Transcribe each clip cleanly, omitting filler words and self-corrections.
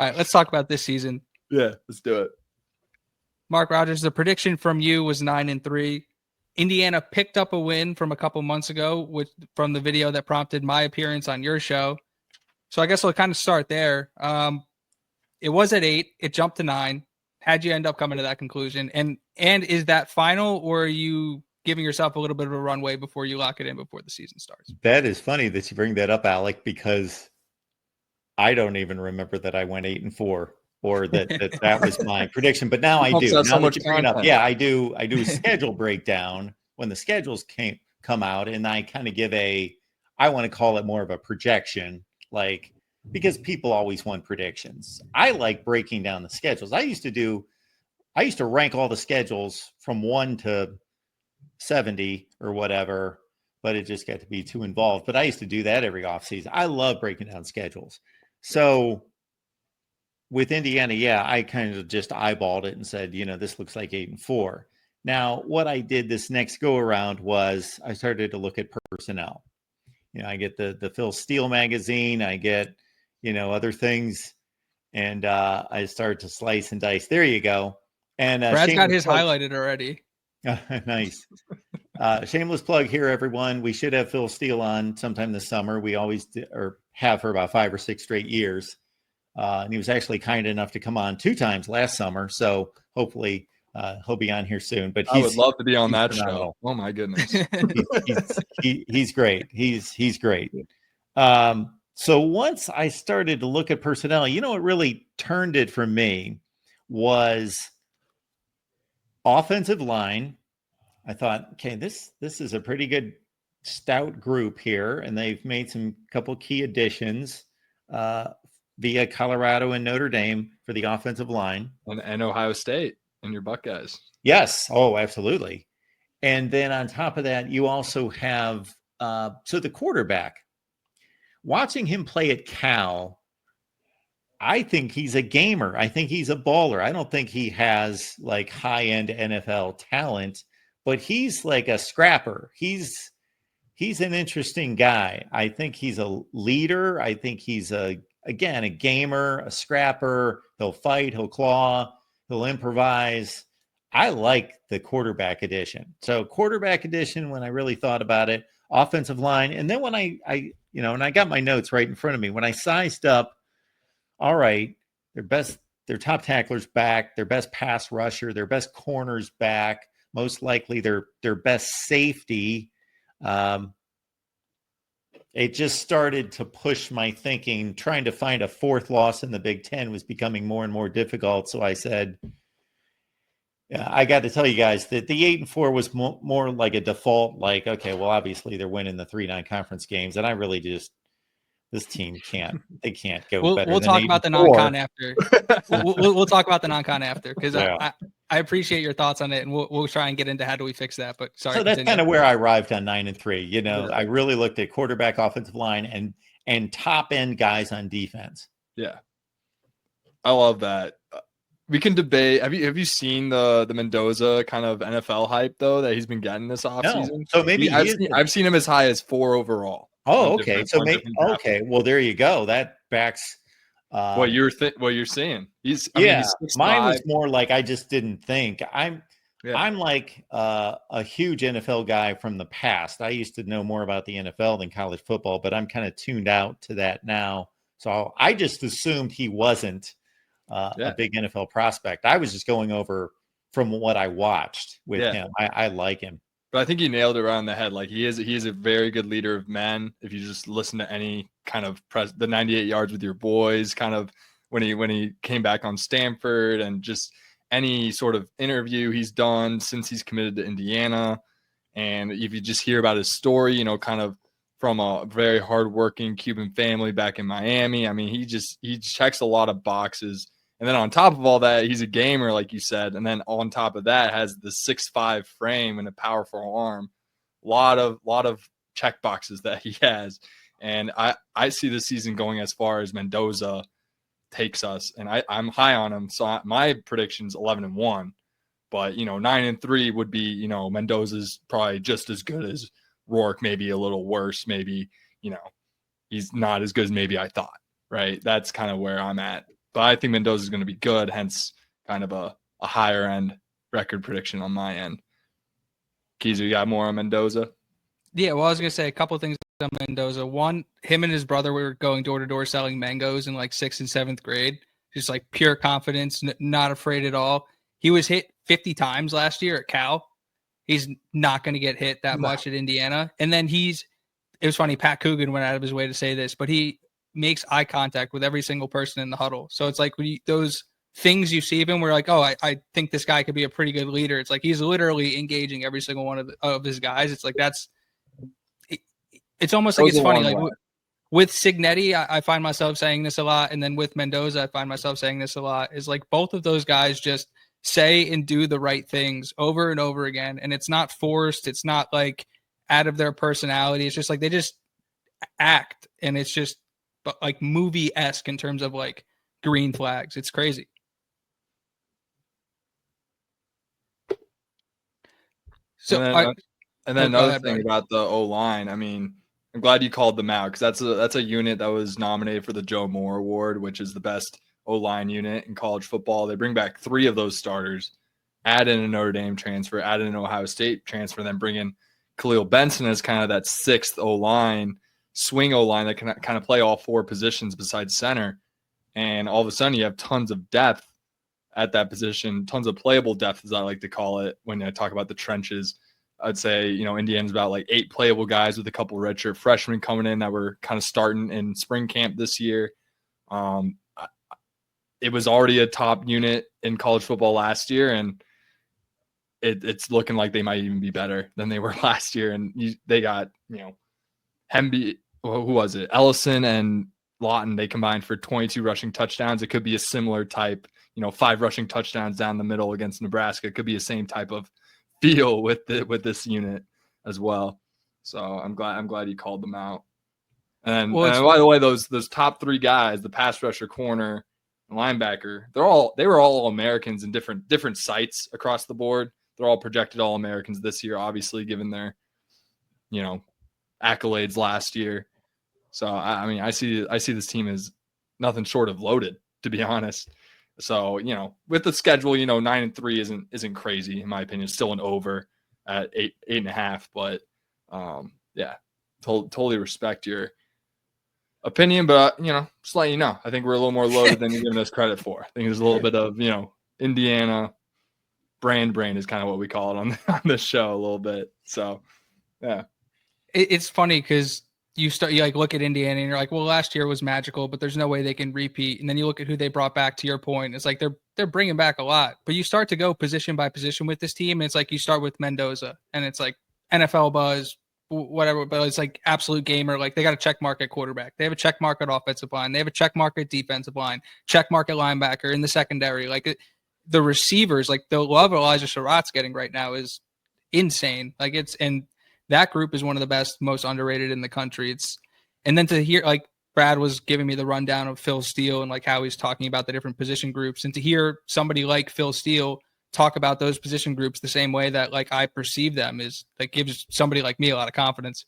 All right, let's talk about this season. Yeah, let's do it. Mark Rogers, the prediction from you was 9-3. Indiana picked up a win from a couple months ago from the video that prompted my appearance on your show. So I guess we'll kind of start there. It was at 8. It jumped to 9. How'd you end up coming to that conclusion? And is that final, or are you giving yourself a little bit of a runway before you lock it in before the season starts? That is funny that you bring that up, Alec, because I don't even remember that I went 8-4 or that was my prediction. But now I do. Now so much that you bring it up, yeah, I do a schedule breakdown when the schedules come out, and I kind of give I want to call it more of a projection, like, because people always want predictions. I like breaking down the schedules. I used to rank all the schedules from 1 to 70 or whatever, but it just got to be too involved. But I used to do that every offseason. I love breaking down schedules. So with Indiana, yeah, I kind of just eyeballed it and said, this looks like 8-4. Now, what I did this next go around was I started to look at personnel. I get the Phil Steele magazine, I get, other things, and I started to slice and dice. There you go. And Brad's got his highlighted already. Nice. Shameless plug here, everyone. We should have Phil Steele on sometime this summer. We always or have for about 5 or 6 straight years. And he was actually kind enough to come on 2 times last summer. So hopefully he'll be on here soon. But I would love to be on that show. Oh my goodness. he's great. He's great. So once I started to look at personnel, what really turned it for me was offensive line. I thought, okay, this is a pretty good stout group here, and they've made some couple key additions via Colorado and Notre Dame for the offensive line, and Ohio State and your Buckeyes. Yes, oh, absolutely. And then on top of that, you also have the quarterback. Watching him play at Cal, I think he's a gamer. I think he's a baller. I don't think he has like high-end NFL talent, but he's like a scrapper. He's an interesting guy. I think he's a leader. I think he's a gamer, a scrapper. He'll fight, he'll claw, he'll improvise. I like the quarterback edition. So quarterback edition, when I really thought about it, offensive line. And then when and I got my notes right in front of me, when I sized up, all right, their top tackler's back, their best pass rusher, their best corner's back, most likely their best safety. It just started to push my thinking. Trying to find a 4th loss in the Big Ten was becoming more and more difficult. So I said, I got to tell you guys that the 8-4 was more like a default, like, okay, well, obviously they're winning the 3 non-conference games. And I really this team can't go better. We'll talk about the non-con after. We'll talk about the non-con after, because I appreciate your thoughts on it, and we'll try and get into how do we fix that. But sorry. So that's kind of where I arrived on 9-3. I really looked at quarterback, offensive line, and top end guys on defense. Yeah, I love that. We can debate. Have you seen the Mendoza kind of NFL hype though that he's been getting this offseason? No. So maybe I've seen him as high as 4 overall. Oh, okay. So maybe well, there you go. That backs what you're saying. Mine was more like I just didn't think. I'm like a huge NFL guy from the past. I used to know more about the NFL than college football, but I'm kind of tuned out to that now. So I just assumed he wasn't a big NFL prospect. I was just going over from what I watched with him. I like him. But I think you nailed it right on the head. Like he is a very good leader of men. If you just listen to any kind of the 98 yards with your boys, kind of when he came back on Stanford, and just any sort of interview he's done since he's committed to Indiana. And if you just hear about his story, kind of from a very hardworking Cuban family back in Miami. I mean, he checks a lot of boxes. And then on top of all that, he's a gamer, like you said. And then on top of that, has the 6'5" frame and a powerful arm. A lot of check boxes that he has. And I see the season going as far as Mendoza takes us. And I'm high on him. So my prediction's 11-1. But, 9-3 would be, Mendoza's probably just as good as Rourke, maybe a little worse. Maybe, he's not as good as maybe I thought. Right? That's kind of where I'm at but I think Mendoza is going to be good, hence kind of a higher end record prediction on my end. Keys, you got more on Mendoza? Yeah, well, I was going to say a couple of things on Mendoza. One, him and his brother were going door to door selling mangoes in like 6th and 7th grade. Just like pure confidence, not afraid at all. He was hit 50 times last year at Cal. He's not going to get hit that much at Indiana. And then it was funny, Pat Coogan went out of his way to say this, but he makes eye contact with every single person in the huddle. So it's like those things you see of him, we're like, oh, I think this guy could be a pretty good leader. It's like he's literally engaging every single one of his guys. It's like it's almost like it's funny. Like with Signetti, I find myself saying this a lot. And then with Mendoza, I find myself saying this a lot, is like both of those guys just say and do the right things over and over again. And it's not forced. It's not like out of their personality. It's just like they just act. And it's just like movie-esque in terms of like green flags. It's crazy. So and then another thing about the O-line, I mean, I'm glad you called them out, because that's a unit that was nominated for the Joe Moore Award, which is the best O-line unit in college football. They bring back 3 of those starters, add in a Notre Dame transfer, add in an Ohio State transfer, then bring in Khalil Benson as kind of that 6th O-line, swing O-line that can kind of play all 4 positions besides center. And all of a sudden you have tons of depth at that position, tons of playable depth, as I like to call it when I talk about the trenches. I'd say, Indiana's about like 8 playable guys with a couple redshirt freshmen coming in that were kind of starting in spring camp this year. It was already a top unit in college football last year, and it's looking like they might even be better than they were last year. And they got, Hemby, who was it? Ellison and Lawton, they combined for 22 rushing touchdowns. It could be a similar type, 5 rushing touchdowns down the middle against Nebraska. It could be the same type of feel with this unit as well. So I'm glad you called them out. And by the way, those top 3 guys, the pass rusher, corner, and linebacker, they were all Americans in different sites across the board. They're all projected all Americans this year, obviously, given their accolades last year. So I mean, I see this team as nothing short of loaded, to be honest. So, with the schedule, 9-3 isn't crazy, in my opinion. It's still an over at 8.5, but yeah, totally respect your opinion, but just let you know, I think we're a little more loaded than you're giving us credit for. I think there's a little bit of, Indiana brain is kind of what we call it on this show a little bit. So yeah. It's funny because you like look at Indiana and you're like, well, last year was magical, but there's no way they can repeat. And then you look at who they brought back, to your point. It's like they're bringing back a lot, but you start to go position by position with this team. And it's like you start with Mendoza and it's like NFL buzz, whatever, but it's like absolute gamer. Like they got a check mark at quarterback. They have a check mark at offensive line. They have a check mark at defensive line, check mark at linebacker in the secondary. Like the receivers, like the love Elijah Surratt's getting right now is insane. Like and that group is one of the best, most underrated in the country. And then to hear, like Brad was giving me the rundown of Phil Steele and like how he's talking about the different position groups, and to hear somebody like Phil Steele talk about those position groups the same way that like I perceive them is like gives somebody like me a lot of confidence.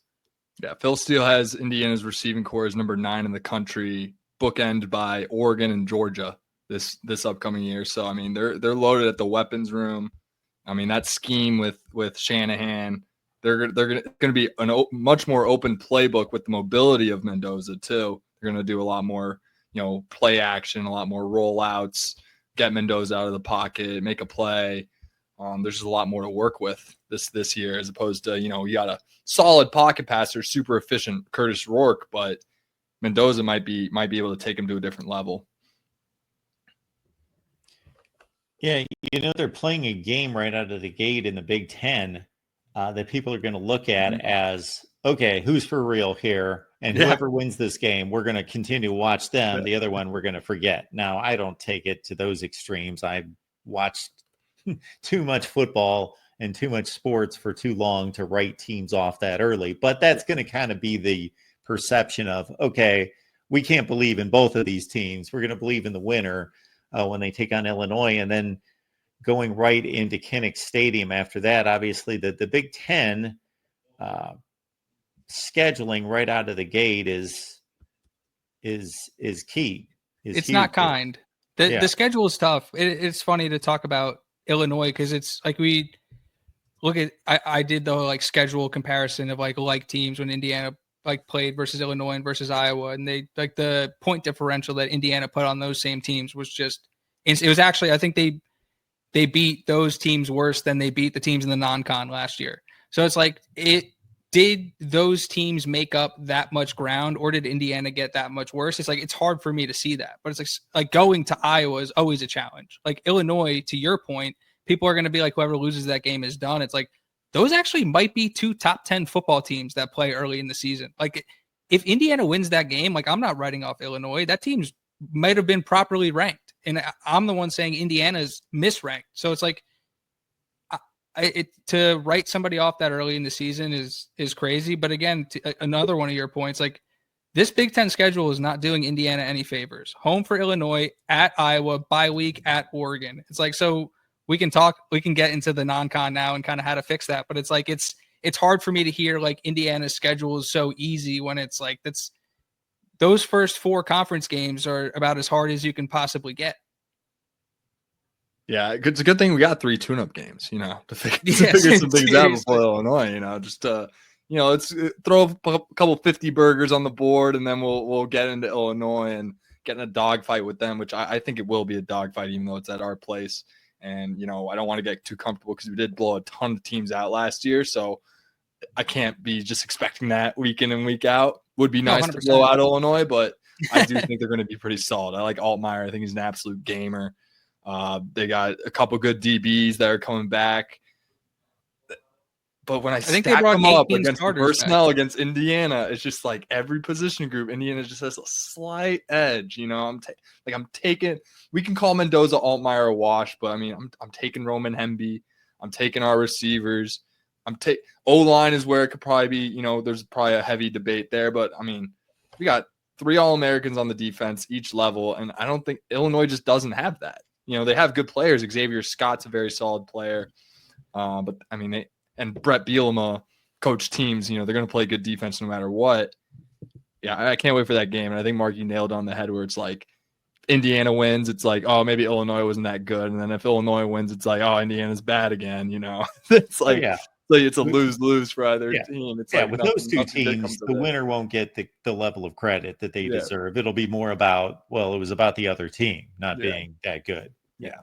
Yeah, Phil Steele has Indiana's receiving core as number 9 in the country, bookended by Oregon and Georgia this upcoming year. So I mean, they're loaded at the weapons room. I mean, that scheme with Shanahan, they're going to be a much more open playbook with the mobility of Mendoza too. They're going to do a lot more, play action, a lot more rollouts, get Mendoza out of the pocket, make a play. There's just a lot more to work with this year, as opposed to, you got a solid pocket passer, super efficient Kurtis Rourke, but Mendoza might be able to take him to a different level. Yeah, they're playing a game right out of the gate in the Big Ten that people are going to look at as, okay, who's for real here? And whoever wins this game, we're going to continue to watch them. Yeah. The other one, we're going to forget. Now, I don't take it to those extremes. I've watched too much football and too much sports for too long to write teams off that early. But that's going to kind of be the perception of, okay, we can't believe in both of these teams. We're going to believe in the winner when they take on Illinois. And then going right into Kinnick Stadium after that, obviously the Big Ten scheduling right out of the gate is key. It's not kind. The schedule is tough. It's funny to talk about Illinois because it's like we look at. I did the like schedule comparison of like teams when Indiana like played versus Illinois and versus Iowa, and they like the point differential that Indiana put on those same teams was just. It was actually I think they beat those teams worse than they beat the teams in the non-con last year. So it's like did those teams make up that much ground or did Indiana get that much worse? It's like, it's hard for me to see that, but it's like going to Iowa is always a challenge. Like Illinois, to your point, people are going to be like, whoever loses that game is done. It's like, those actually might be 2 top 10 football teams that play early in the season. Like if Indiana wins that game, like I'm not writing off Illinois. That team's might have been properly ranked. And I'm the one saying Indiana's misranked. So it's like, to write somebody off that early in the season is crazy. But again, another one of your points, like this Big Ten schedule is not doing Indiana any favors. Home for Illinois, at Iowa, bye week at Oregon. It's like, so we can get into the non-con now and kind of how to fix that. But it's like, it's hard for me to hear like Indiana's schedule is so easy when it's like, those first 4 conference games are about as hard as you can possibly get. Yeah, it's a good thing we got 3 tune-up games, to figure some things out before Illinois, just let's throw a couple 50 burgers on the board, and then we'll get into Illinois and get in a dogfight with them, which I think it will be a dogfight, even though it's at our place. And, I don't want to get too comfortable because we did blow a ton of teams out last year, so I can't be just expecting that week in and week out. Would be nice 100%. To blow out Illinois, but I do think they're going to be pretty solid. I like Altmaier. I think he's an absolute gamer. They got a couple good DBs that are coming back. But when I think stack them up against the personnel against Indiana, it's just like every position group, Indiana just has a slight edge. I'm taking. We can call Mendoza Altmaier a wash, but I mean, I'm taking Roman Hemby. I'm taking our receivers. O-line is where it could probably be. There's probably a heavy debate there, but I mean, we got 3 All-Americans on the defense each level, and I don't think Illinois just doesn't have that. They have good players. Xavier Scott's a very solid player, but I mean, and Brett Bielema coach teams. They're going to play good defense no matter what. Yeah, I can't wait for that game, and I think Marky nailed on the head where it's like Indiana wins, it's like, oh, maybe Illinois wasn't that good, and then if Illinois wins, it's like, oh, Indiana's bad again. It's like. Yeah. So it's a lose-lose for either team. It's with those 2 teams, the winner won't get the level of credit that they deserve. It'll be more about, it was about the other team not being that good. Yeah.